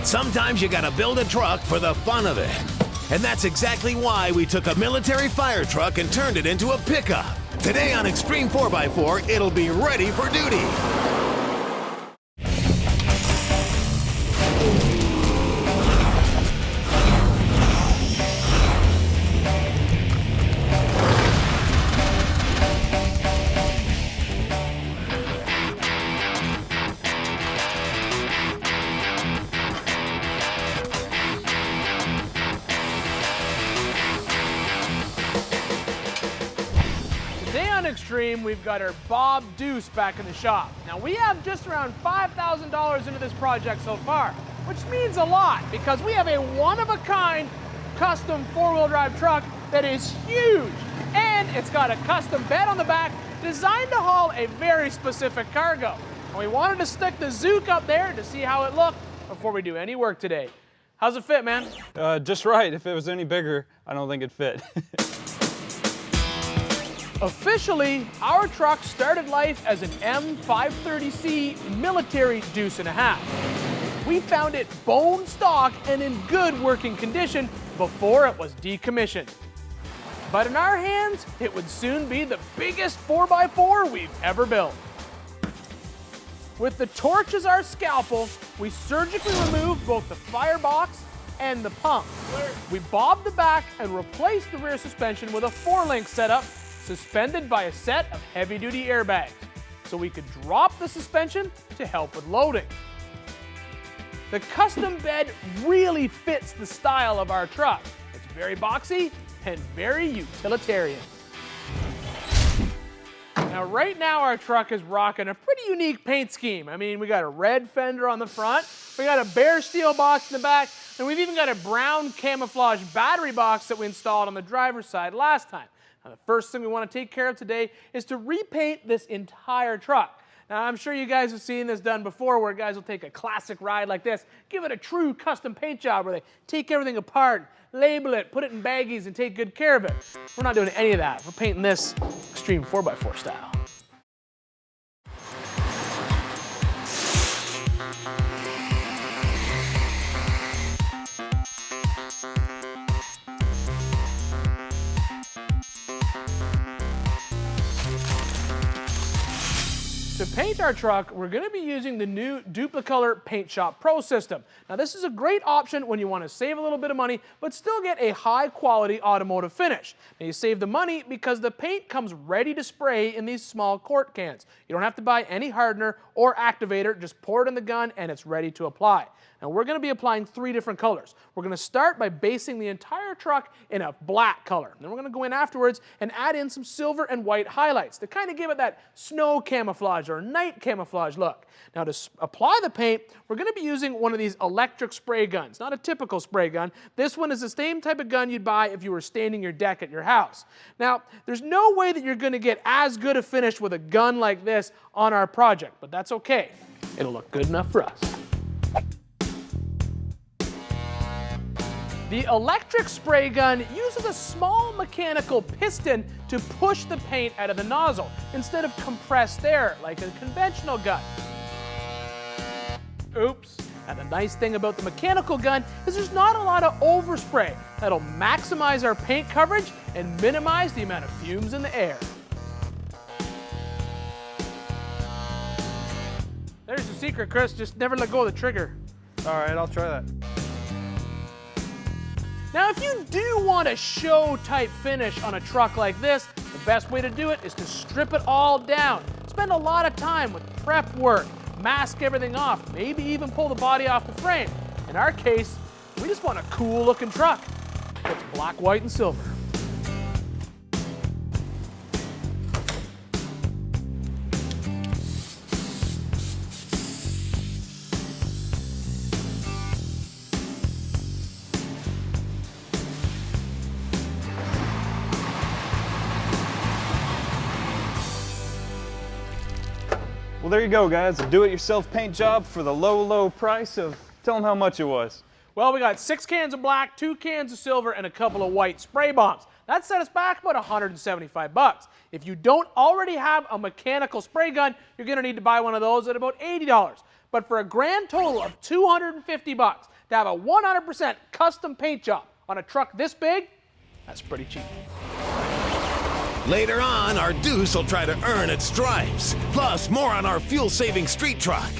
Sometimes you gotta build a truck for the fun of it. And that's exactly why we took a military fire truck and turned it into a pickup. Today on Xtreme 4x4, it'll be ready for duty. Xtreme, we've got our Bob Deuce back in the shop. Now we have just around $5,000 into this project so far, which means a lot because we have a one-of-a-kind custom four-wheel drive truck that is huge, and it's got a custom bed on the back designed to haul a very specific cargo. And we wanted to stick the Zook up there to see how it looked before we do any work today. How's it fit, man? Just right. If it was any bigger, I don't think it'd fit. Officially, our truck started life as an M530C military deuce and a half. We found it bone stock and in good working condition before it was decommissioned. But in our hands, it would soon be the biggest 4x4 we've ever built. With the torch as our scalpel, we surgically removed both the firebox and the pump. We bobbed the back and replaced the rear suspension with a 4-link setup suspended by a set of heavy-duty airbags, so we could drop the suspension to help with loading. The custom bed really fits the style of our truck. It's very boxy and very utilitarian. Now, right now our truck is rocking a pretty unique paint scheme. I mean, we got a red fender on the front, we got a bare steel box in the back, and we've even got a brown camouflage battery box that we installed on the driver's side last time. Now, the first thing we want to take care of today is to repaint this entire truck. Now, I'm sure you guys have seen this done before where guys will take a classic ride like this, give it a true custom paint job where they take everything apart, label it, put it in baggies, and take good care of it. We're not doing any of that. We're painting this Xtreme 4x4 style. To paint our truck, we're going to be using the new Dupli-Color Paint Shop Pro system. Now, this is a great option when you want to save a little bit of money, but still get a high-quality automotive finish. Now, you save the money because the paint comes ready to spray in these small quart cans. You don't have to buy any hardener or activator, just pour it in the gun and it's ready to apply. Now, we're going to be applying 3 different colors. We're going to start by basing the entire truck in a black color. Then we're going to go in afterwards and add in some silver and white highlights to kind of give it that snow camouflage or night camouflage look. Now, to apply the paint, we're going to be using one of these electric spray guns, not a typical spray gun. This one is the same type of gun you'd buy if you were staining your deck at your house. Now, there's no way that you're going to get as good a finish with a gun like this on our project, but that's okay. It'll look good enough for us. The electric spray gun uses a small mechanical piston to push the paint out of the nozzle instead of compressed air like a conventional gun. Oops. And the nice thing about the mechanical gun is there's not a lot of overspray. That'll maximize our paint coverage and minimize the amount of fumes in the air. There's the secret, Chris. Just never let go of the trigger. All right, I'll try that. Now, if you do want a show-type finish on a truck like this, the best way to do it is to strip it all down. Spend a lot of time with prep work, mask everything off, maybe even pull the body off the frame. In our case, we just want a cool-looking truck. It's black, white, and silver. Well, there you go, guys. A do-it-yourself paint job for the low, low price of, tell them how much it was. Well, we got 6 cans of black, 2 cans of silver, and a couple of white spray bombs. That set us back about 175 bucks. If you don't already have a mechanical spray gun, you're gonna need to buy one of those at about $80. But for a grand total of 250 bucks, to have a 100% custom paint job on a truck this big, that's pretty cheap. Later on, our Deuce will try to earn its stripes. Plus, more on our fuel-saving street truck.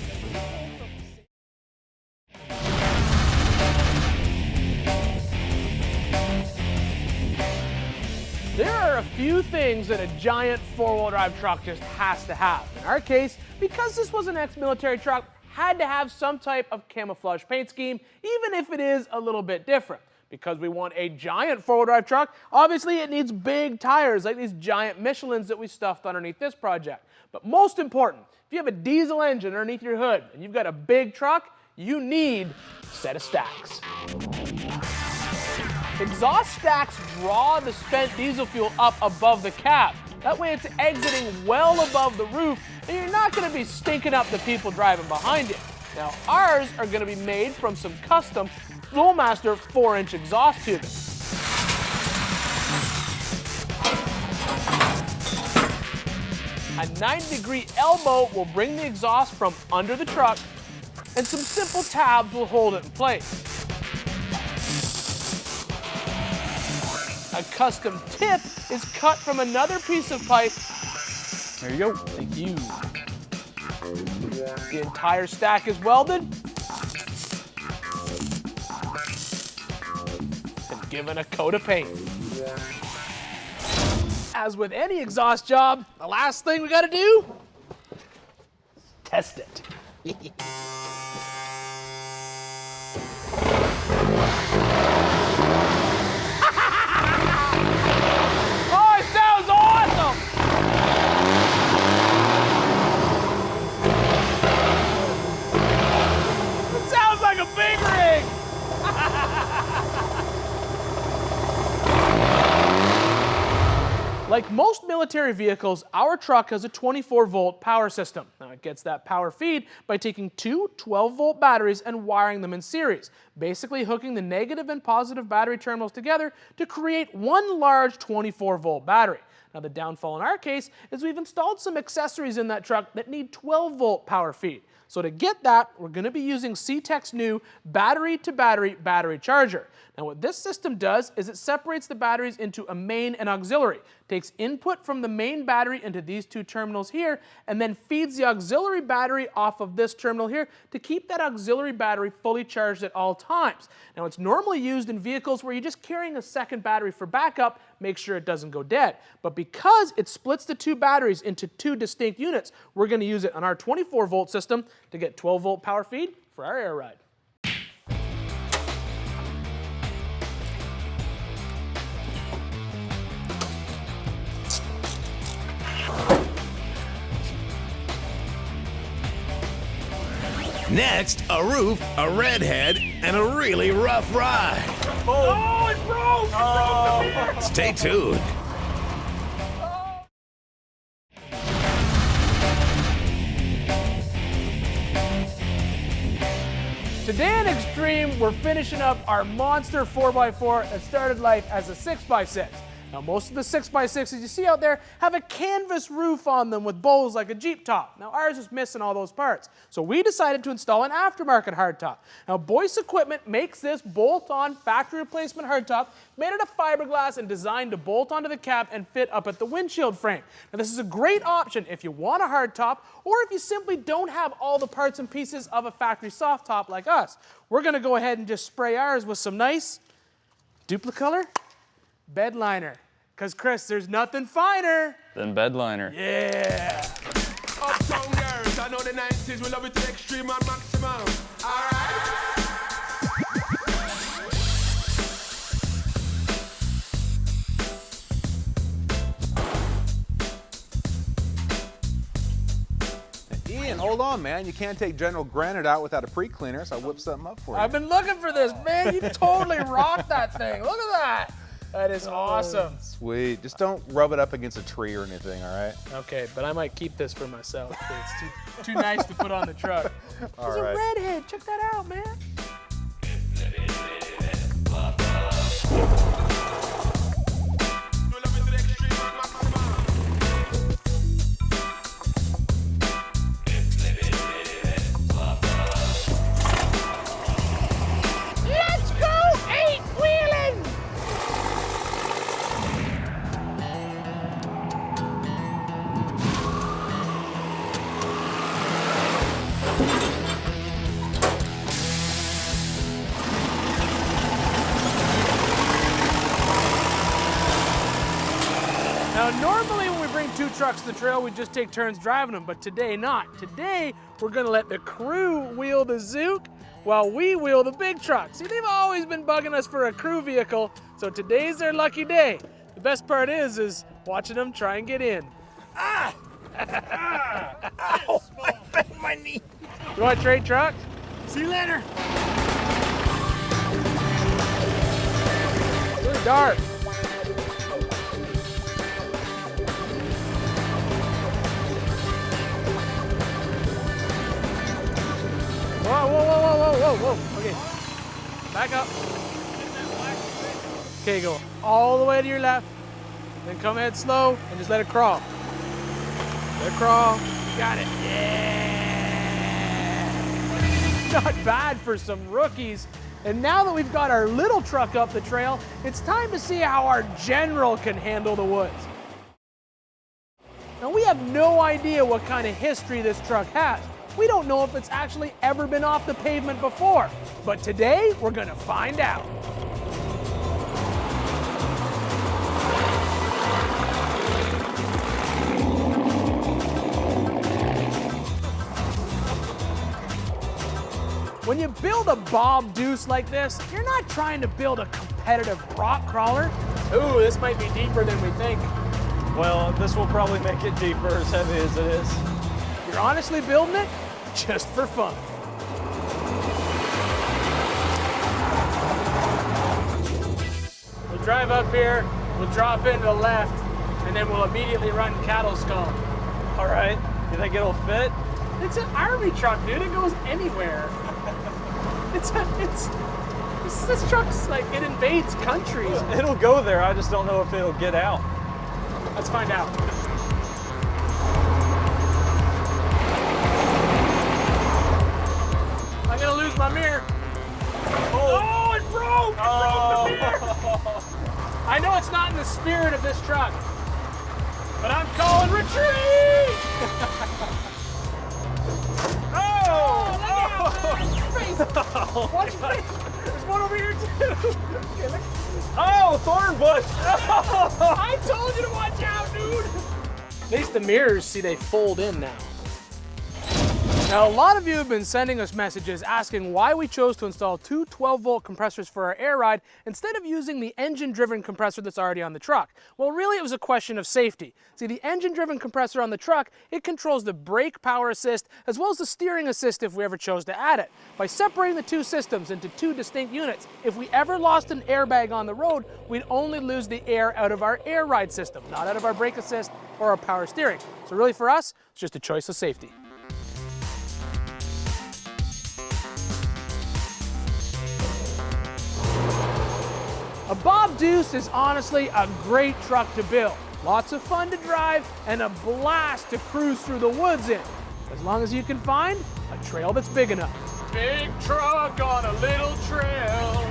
There are a few things that a giant four-wheel drive truck just has to have. In our case, because this was an ex-military truck, had to have some type of camouflage paint scheme, even if it is a little bit different. Because we want a giant four-wheel drive truck, obviously it needs big tires like these giant Michelins that we stuffed underneath this project. But most important, if you have a diesel engine underneath your hood and you've got a big truck, you need a set of stacks. Exhaust stacks draw the spent diesel fuel up above the cab. That way it's exiting well above the roof and you're not going to be stinking up the people driving behind you. Now ours are going to be made from some custom Flowmaster 4-inch exhaust tubing. A 90-degree elbow will bring the exhaust from under the truck, and some simple tabs will hold it in place. A custom tip is cut from another piece of pipe. There you go. Thank you. The entire stack is welded and given a coat of paint. As with any exhaust job, the last thing we gotta do, test it. Oh, it sounds awesome! It sounds like a big rig! Like most military vehicles, our truck has a 24-volt power system. Now it gets that power feed by taking two 12-volt batteries and wiring them in series, basically hooking the negative and positive battery terminals together to create one large 24-volt battery. Now the downfall in our case is we've installed some accessories in that truck that need 12-volt power feed. So to get that, we're going to be using CTEK's new battery-to-battery battery charger. Now what this system does is it separates the batteries into a main and auxiliary, takes input from the main battery into these two terminals here, and then feeds the auxiliary battery off of this terminal here to keep that auxiliary battery fully charged at all times. Now it's normally used in vehicles where you're just carrying a second battery for backup, make sure it doesn't go dead. But because it splits the two batteries into two distinct units, we're going to use it on our 24-volt system to get 12-volt power feed for our air ride. Next, a roof, a redhead, and a really rough ride. Oh, it broke! It broke the mirror! Stay tuned. Today in Xtreme, we're finishing up our monster 4x4 that started life as a 6x6. Now most of the 6x6s you see out there have a canvas roof on them with bows like a Jeep top. Now ours is missing all those parts. So we decided to install an aftermarket hardtop. Now Boyce Equipment makes this bolt-on factory replacement hardtop made out of fiberglass and designed to bolt onto the cab and fit up at the windshield frame. Now this is a great option if you want a hardtop or if you simply don't have all the parts and pieces of a factory soft top like us. We're gonna go ahead and just spray ours with some nice Dupli-Color bed liner. Because, Chris, there's nothing finer Then bed liner. Yeah. Uptown girls, I know the 90s, we love it to the extreme and maximum. All right. Ian, hold on, man. You can't take General Granite out without a pre-cleaner, so I whipped something up for you. I've been looking for this, man. You totally rocked that thing. Look at that. That is awesome. Sweet. Just don't rub it up against a tree or anything, all right? Okay, but I might keep this for myself. It's too nice to put on the truck. All There's right. a redhead. Check that out, man. We love it to the extreme and maximum. Normally when we bring 2 trucks to the trail, we just take turns driving them, but today not. Today, we're gonna let the crew wheel the Zook while we wheel the big truck. See, they've always been bugging us for a crew vehicle, so today's their lucky day. The best part is watching them try and get in. Ah! Ow! I bent my knee. You want to trade trucks? See you later. It's really dark. Whoa, whoa, whoa, whoa, whoa, whoa, whoa. Okay. Back up. Okay, go all the way to your left. Then come ahead slow and just let it crawl. Let it crawl. Got it. Yeah. Not bad for some rookies. And now that we've got our little truck up the trail, it's time to see how our general can handle the woods. Now we have no idea what kind of history this truck has. We don't know if it's actually ever been off the pavement before. But today, we're gonna find out. When you build a Bob Deuce like this, you're not trying to build a competitive rock crawler. Ooh, this might be deeper than we think. Well, this will probably make it deeper, as heavy as it is. You're honestly building it just for fun. We'll drive up here, we'll drop into the left, and then we'll immediately run cattle skull. All right, you think it'll fit? It's an army truck, dude. It goes anywhere. This truck's like, it invades countries. It'll go there, I just don't know if it'll get out. Let's find out. I'm gonna lose my mirror. Oh, it broke! It broke the mirror! I know it's not in the spirit of this truck, but I'm calling retreat! Watch your face. There's one over here too. Oh, thorn bush! I told you to watch out, dude. At least the mirrors, see, they fold in now. Now, a lot of you have been sending us messages asking why we chose to install 2 12-volt compressors for our air ride instead of using the engine-driven compressor that's already on the truck. Well, really, it was a question of safety. See, the engine-driven compressor on the truck, it controls the brake power assist as well as the steering assist if we ever chose to add it. By separating the 2 systems into 2 distinct units, if we ever lost an airbag on the road, we'd only lose the air out of our air ride system, not out of our brake assist or our power steering. So really, for us, it's just a choice of safety. A Bob Deuce is honestly a great truck to build. Lots of fun to drive and a blast to cruise through the woods in. As long as you can find a trail that's big enough. Big truck on a little trail.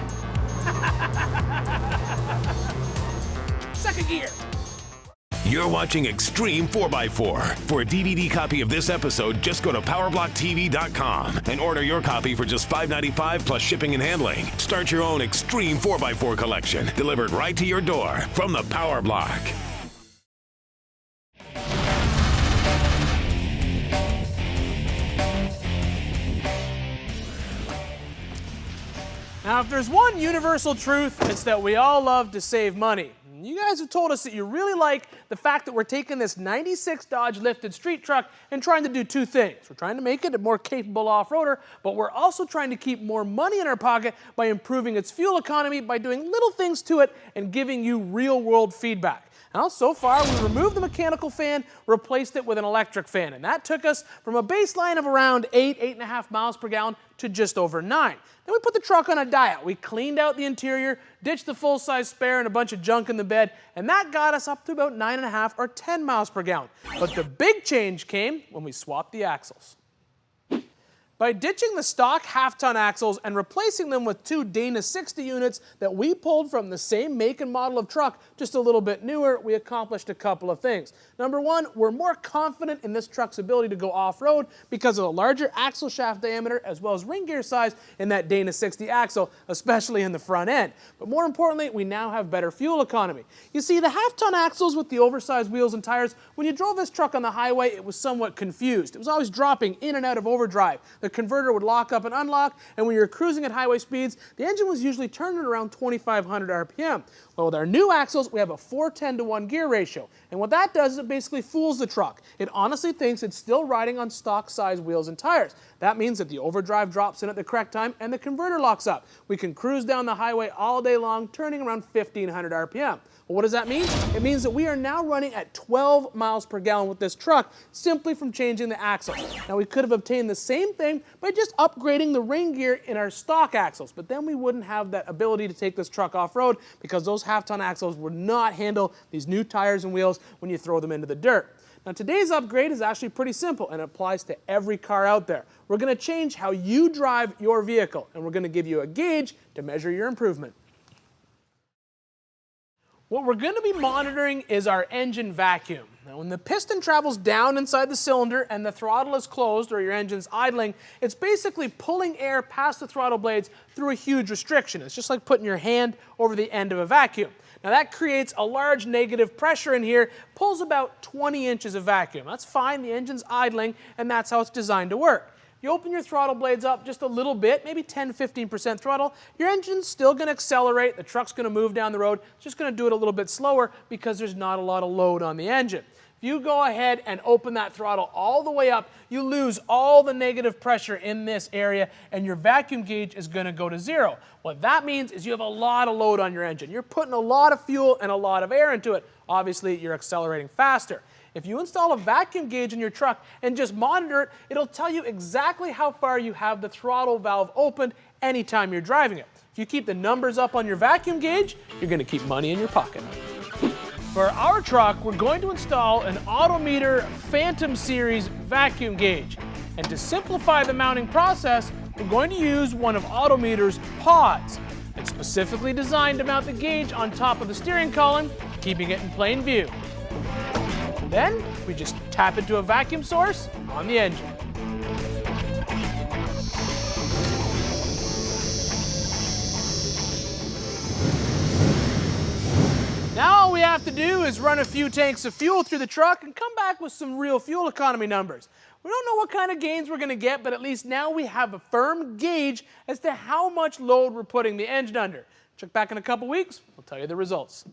Second gear. You're watching Xtreme 4x4. For a DVD copy of this episode, just go to PowerBlockTV.com and order your copy for just $5.95 plus shipping and handling. Start your own Xtreme 4x4 collection, delivered right to your door from the Power Block. Now, if there's one universal truth, it's that we all love to save money. You guys have told us that you really like the fact that we're taking this 96 Dodge lifted street truck and trying to do 2 things. We're trying to make it a more capable off-roader, but we're also trying to keep more money in our pocket by improving its fuel economy by doing little things to it and giving you real-world feedback. Now, so far, we removed the mechanical fan, replaced it with an electric fan, and that took us from a baseline of around 8.5 miles per gallon to just over 9. Then we put the truck on a diet. We cleaned out the interior, ditched the full-size spare and a bunch of junk in the bed, and that got us up to about 9.5 or 10 miles per gallon. But the big change came when we swapped the axles. By ditching the stock half-ton axles and replacing them with two Dana 60 units that we pulled from the same make and model of truck, just a little bit newer, we accomplished a couple of things. Number one, we're more confident in this truck's ability to go off-road because of the larger axle shaft diameter as well as ring gear size in that Dana 60 axle, especially in the front end. But more importantly, we now have better fuel economy. You see, the half-ton axles with the oversized wheels and tires, when you drove this truck on the highway, it was somewhat confused. It was always dropping in and out of overdrive. The converter would lock up and unlock, and when you were cruising at highway speeds, the engine was usually turning around 2,500 RPM. Well, with our new axles, we have a 4:10:1 gear ratio, and what that does is it basically fools the truck. It honestly thinks it's still riding on stock size wheels and tires. That means that the overdrive drops in at the correct time and the converter locks up. We can cruise down the highway all day long, turning around 1,500 RPM. Well, what does that mean? It means that we are now running at 12 miles per gallon with this truck simply from changing the axles. Now, we could have obtained the same thing by just upgrading the ring gear in our stock axles, but then we wouldn't have that ability to take this truck off-road because those half-ton axles would not handle these new tires and wheels when you throw them into the dirt. Now, today's upgrade is actually pretty simple and it applies to every car out there. We're going to change how you drive your vehicle, and we're going to give you a gauge to measure your improvement. What we're going to be monitoring is our engine vacuum. Now, when the piston travels down inside the cylinder and the throttle is closed or your engine's idling, it's basically pulling air past the throttle blades through a huge restriction. It's just like putting your hand over the end of a vacuum. Now, that creates a large negative pressure in here, pulls about 20 inches of vacuum. That's fine, the engine's idling, and that's how it's designed to work. You open your throttle blades up just a little bit, maybe 10-15% throttle, your engine's still going to accelerate, the truck's going to move down the road, it's just going to do it a little bit slower because there's not a lot of load on the engine. If you go ahead and open that throttle all the way up, you lose all the negative pressure in this area and your vacuum gauge is going to go to zero. What that means is you have a lot of load on your engine. You're putting a lot of fuel and a lot of air into it. Obviously, you're accelerating faster. If you install a vacuum gauge in your truck and just monitor it, it'll tell you exactly how far you have the throttle valve opened anytime you're driving it. If you keep the numbers up on your vacuum gauge, you're going to keep money in your pocket. For our truck, we're going to install an Autometer Phantom Series vacuum gauge. And to simplify the mounting process, we're going to use one of Autometer's pods. It's specifically designed to mount the gauge on top of the steering column, keeping it in plain view. Then, we just tap into a vacuum source on the engine. Now all we have to do is run a few tanks of fuel through the truck and come back with some real fuel economy numbers. We don't know what kind of gains we're going to get, but at least now we have a firm gauge as to how much load we're putting the engine under. Check back in a couple weeks, we'll tell you the results.